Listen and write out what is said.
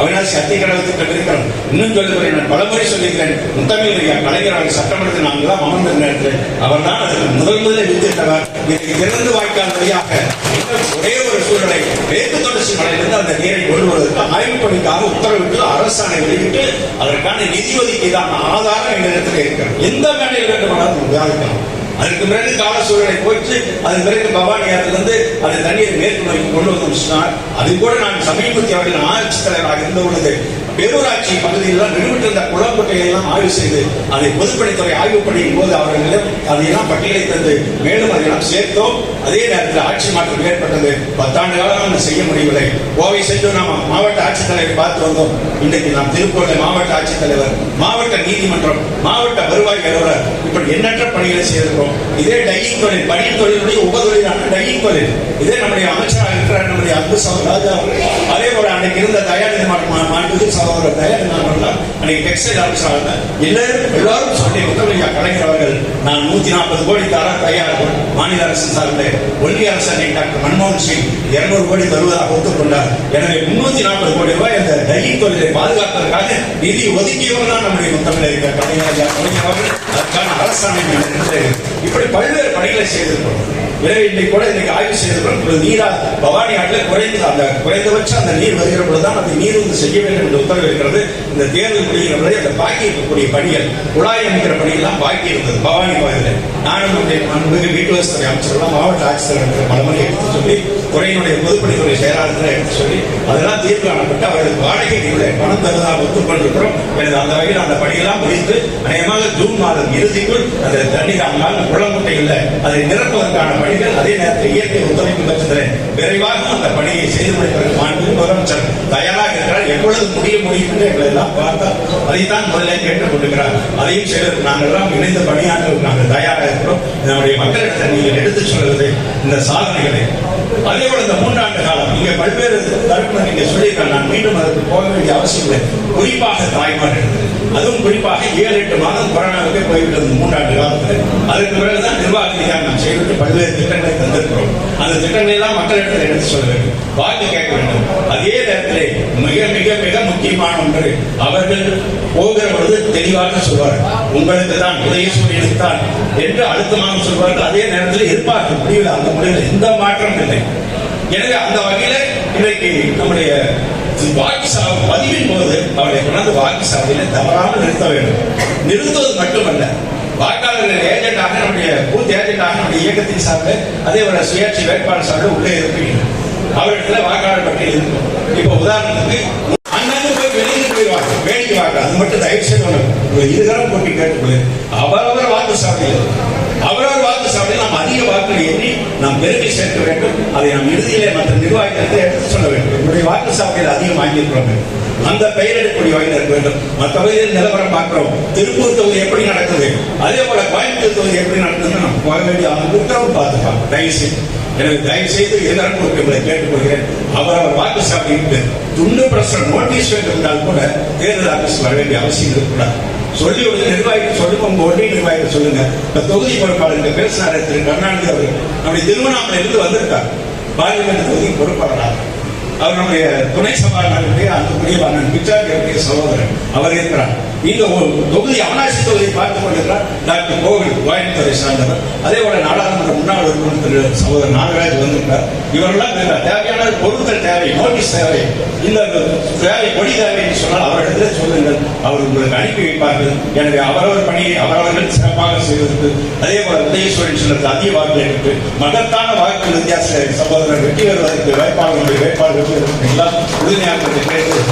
அவினாசி அத்திக்கடவு திட்டம் இருக்கிறோம். இன்னும் சொல்லுகிறேன், நான் பலமுறை சொல்லிக்கிறேன், முத்தமிழ் கலைஞர் அவர்கள் சட்டமன்றத்தில் நாங்களாம் அமர்ந்த நேரத்தில் அவர் தான் அதற்கு முதலில் வித்திட்டவர். திறந்து வாய்க்கால் வழியாக ஒரே ஒரு சூழலை மேற்கு தொடர்ச்சி மலையிலிருந்து அந்த நீரை கொண்டு வருவதற்கு ஆய்வுப் பணிக்காக உத்தரவிட்டு அரசாணை வெளியிட்டு அதற்கான நிதி ஒதுக்கீடான ஆதாரம் எங்களிடத்தில் இருக்கிறது. எந்த மேடையில் வேண்டுமானாலும் விவாதிக்கலாம். அதுக்கு பிறகு கால சூழலை போயிட்டு அதன் பிறகு பவானி ஆற்றிலிருந்து அந்த தண்ணீரை மேற்கு நோக்கி கொண்டு வந்து சொன்னார். அது கூட நான் சமீபத்திய அவர்கள் ஆட்சித் தலைவராக இருந்த பொழுது பேரூராட்சி பகுதியில் நிறுவிட்டிருந்த குளக்கொட்டையை எல்லாம் ஆய்வு செய்து அதை பொதுப்பணித்துறை ஆய்வு பணியின் போது அவர்களிடம் அதையெல்லாம் பட்டியலை தந்து மேலும் அதையெல்லாம் சேர்த்தோம். அதே நேரத்தில் ஆட்சி மாற்றம் ஏற்பட்டது. 10 ஆண்டு காலம் செய்ய முடியவில்லை. கோவை சென்று நாம் மாவட்ட ஆட்சித்தலைவரை பார்த்து வந்தோம். இன்றைக்கு நாம் திருப்பூரில் மாவட்ட ஆட்சித்தலைவர், மாவட்ட நீதிமன்றம், மாவட்ட வருவாய் அலுவலர், இப்படி எண்ணற்ற பணிகளை செய்திருக்கிறோம். இதே டையிங் தொழில், பணியின் தொழிலுடைய உபதொழிலான டையிங் தொழில், இதே நம்முடைய அமைச்சராக இருக்கிறார் நம்முடைய அன்பு சகோதரர் ராஜா அவர்கள். அதே போல அன்றைக்கு இருந்த தயாநிதி மாண்புமிகு சகோதரர் தயாநிதி மாவட்டம் அன்னைக்கு டெக்ஸ்டைல் ஆஃபீஸராக எல்லாரும் சொல்லி முத்தமிழ் கலைஞர் அவர்கள் நான் 140 கோடி தர தயார், மாநில அரசு சார்பில் ஒன்றிய அரசு டாக்டர் மன்மோகன் சிங் 200 கோடி தருவதாக ஒத்துக்கொண்டார். எனவே 340 கோடி ரூபாய் அந்த டையிங் தொழிலை பாதுகாப்பதற்காக நிதி ஒதுக்கியவர் தான் நம்முடைய முத்தமிழ் கலைஞர் அவர்கள். அதற்கான அரசாணை இப்படி பல்வேறு பணிகளை செய்திருக்கிறோம். எனவே இன்னைக்கு கூட இன்னைக்கு ஆய்வு செய்திருக்கிறோம். நீரா பவானி ஆற்றில் குறைந்தபட்ச அந்த நீர் வருகிற பொழுதுதான் அதை நீர் வந்து செய்ய வேண்டும் என்று உத்தரவு இருக்கிறது. இந்த தேர்தல் முடிகிற பொழுது அந்த பாக்கி இருக்கக்கூடிய பணிகள், குழாய் அமைக்கிற பணியெல்லாம் பாக்கி இருந்தது பவானி கோயிலில். நானும் நம்முடைய வீட்டு வசதி அமைச்சர்கள் மாவட்ட ஆட்சித்தலைவர் பலமுறை எடுத்து சொல்லி துறையினுடைய பொதுப்பணித்துறை செயலாளர்கள் எடுத்து சொல்லி அதெல்லாம் தீர்வு காணப்பட்டு அவர்களுக்கு வாடகை பணம் தருவதாக ஒத்துக்கொண்டிருக்கிறோம். எனது அந்த வகையில் அந்த பணியெல்லாம் முடித்து அநேகமாக ஜூன் மாதம் இறுதிக்குள் அந்த தண்ணீர் குளமுட்டை இல்லை அதை நிரப்புவதற்கான பணிகள், அதே நேரத்தில் இயற்கை ஒத்துழைப்பு பட்சத்தில் விரைவாக அந்த பணியை செய்து முடிப்பதற்கு மாண்பு முதலமைச்சர் தயாராக இருக்கிறார். எப்பொழுது முடியும் என்று எங்களை எல்லாம் பார்த்தால் அதைத்தான் முதலில் கேட்டுக் கொண்டிருக்கிறார். அதையும் செய்வதற்கு நாங்கள் எல்லாம் இணைந்து பணியாற்ற நாங்கள் தயாராக இருக்கிறோம். நம்முடைய மக்களிடத்தில் நீங்கள் எடுத்துச் சொல்வது இந்த சாதனைகளை. அதே போல இந்த 3 ஆண்டு காலம் இங்கே பல்வேறு தரப்பு நீங்க சொல்லியிருக்காங்க. நான் மீண்டும் அதற்கு போக வேண்டிய அவசியம் இல்லை. குறிப்பாக தாய்மார்கள், அதுவும் குறிப்பாக 7-8 மாதம் கொரோனாவுக்கு போய்விட்டது 3 ஆண்டு காலத்தில். அதற்கு பிறகுதான் நிர்வாக ரீதியாக நாம் செய்துவிட்டு பல்வேறு திட்டங்களை தந்திருக்கிறோம். அந்த திட்டங்களை எல்லாம் மக்களிடத்தில் எடுத்து சொல்ல வேண்டும், வாக்கு கேட்க வேண்டும். அதே நேரத்தில் மிக மிக மிக முக்கியமான ஒன்று, அவர்கள் போகிற பொழுது தெளிவாக சொல்வார்கள், உங்களுக்கு தான் உதயசூரியனுக்கு தான் என்று அழுத்தமாக சொல்வார்கள். அதே நேரத்தில் எதிர்பார்க்க முடியல, அந்த முடிவில் எந்த மாற்றம் இல்லை. எனவே அந்த வகையில இன்றைக்கு நம்முடைய வாக்குச்சாவடி பதிவின் போது அவரை கொண்டாந்து வாக்குச்சாவடியில தவறாமல் நிறுத்த வேண்டும். நிறுத்துவது மட்டுமல்ல, வாக்காளர்கள் ஏஜென்டாக நம்முடைய பூத் ஏஜென்டாக நம்முடைய இயக்கத்தின் சார்பில் அதே போல சுயேட்சை வேட்பாளர் சார்பில் உள்ளே இருப்பீங்க. அவர்களிடத்துல வாக்காளர் பட்டியல் இருக்கும். இப்ப உதாரணத்துக்கு அண்ணன் போய் வெளியில் போயிடுவாங்க, வேடிக்கை வாக்கு, அது மட்டும் தயவு செய்து இருதரம் போட்டி கேட்டுக்கொள்ள அவரவர் வாக்குச்சாவடியில் அவரவர் வாக்குச்சாவடியில் நாம் அதிக வாக்குகளை எண்ணி நாம் பெருமை சேர்க்க வேண்டும். அதை நாம் இறுதியிலே மற்ற நிர்வாகிகளுக்கு எடுத்து சொல்ல வேண்டும். என்னுடைய வாக்குச்சாவடியில் அதிகம் வாங்கியிருக்கிறோம், அந்த பெயரெடுக்கக்கூடிய வகையில் இருக்க வேண்டும். மற்ற வகையில் நிலவரம் பார்க்கிறோம். திருப்பூர் தொகுதி எப்படி நடக்குது, அதே போல கோயம்புத்தூர் தொகுதி எப்படி நடக்குதுன்னு நம்ம போக வேண்டிய இருக்கிறவங்க பார்த்துப்பாங்க தயவு செய்து. எனவே தயவு செய்து எதிர்ப்பு உங்களை கேட்டுக்கொள்கிறேன். அவரவர் வாக்குச்சாவடிக்கு துண்டு பிரசுர நோட்டீஸ் வேண்டும் என்றால் கூட தேர்தல் ஆபீஸ் வர வேண்டிய அவசியம் இருக்கக்கூடாது. சொல்லி ஒரு நிர்வாகிகள் சொல்லுங்க, உங்க ஒன்றிய நிர்வாகிகள் சொல்லுங்க. இப்ப தொகுதி பொறுப்பாளருக்கு பேசினார் திரு கருணாநிதி அவர்கள் நம்முடைய திருவண்ணாமலை இருந்து வந்திருக்கார், பார்லிமெண்ட் தொகுதி பொறுப்பாளராக. அவர் நம்முடைய துணை சபாநாயகருடைய அந்த பிச்சாண்டிய சகோதரர் அவர் இருக்கிறார். இந்த தொகுதி அவனாசி தொகுதியை பார்த்துக் கொண்டிருக்கிறார் டாக்டர் கோவில், கோயம்புத்தூரை சார்ந்தவர். அதே போல நாடாளுமன்ற முன்னாள் உறுப்பினர் சகோதரர் நாகராஜ் வந்திருக்கிறார். இவரெல்லாம் தேவையான பொருட்கள் தேவை, நோட்டீஸ் தேவை, இந்த தேவை கொடி தேவை என்று சொன்னால் அவரிடத்திலே சொல்லுங்கள், அவர் உங்களுக்கு அனுப்பி வைப்பார்கள். எனவே அவரவர் பணியை அவரவர்கள் சிறப்பாக செய்வதற்கு, அதே போல உதயசூரியன் சொன்னது அதிக வாக்குகள் இருக்கு, மகத்தான வாக்குகள் வித்தியாச சகோதரர் வெற்றி பெறுவதற்கு வேட்பாளர்களுடைய வேட்பாளர்கள் எல்லாம் உறுதியாக கேட்டு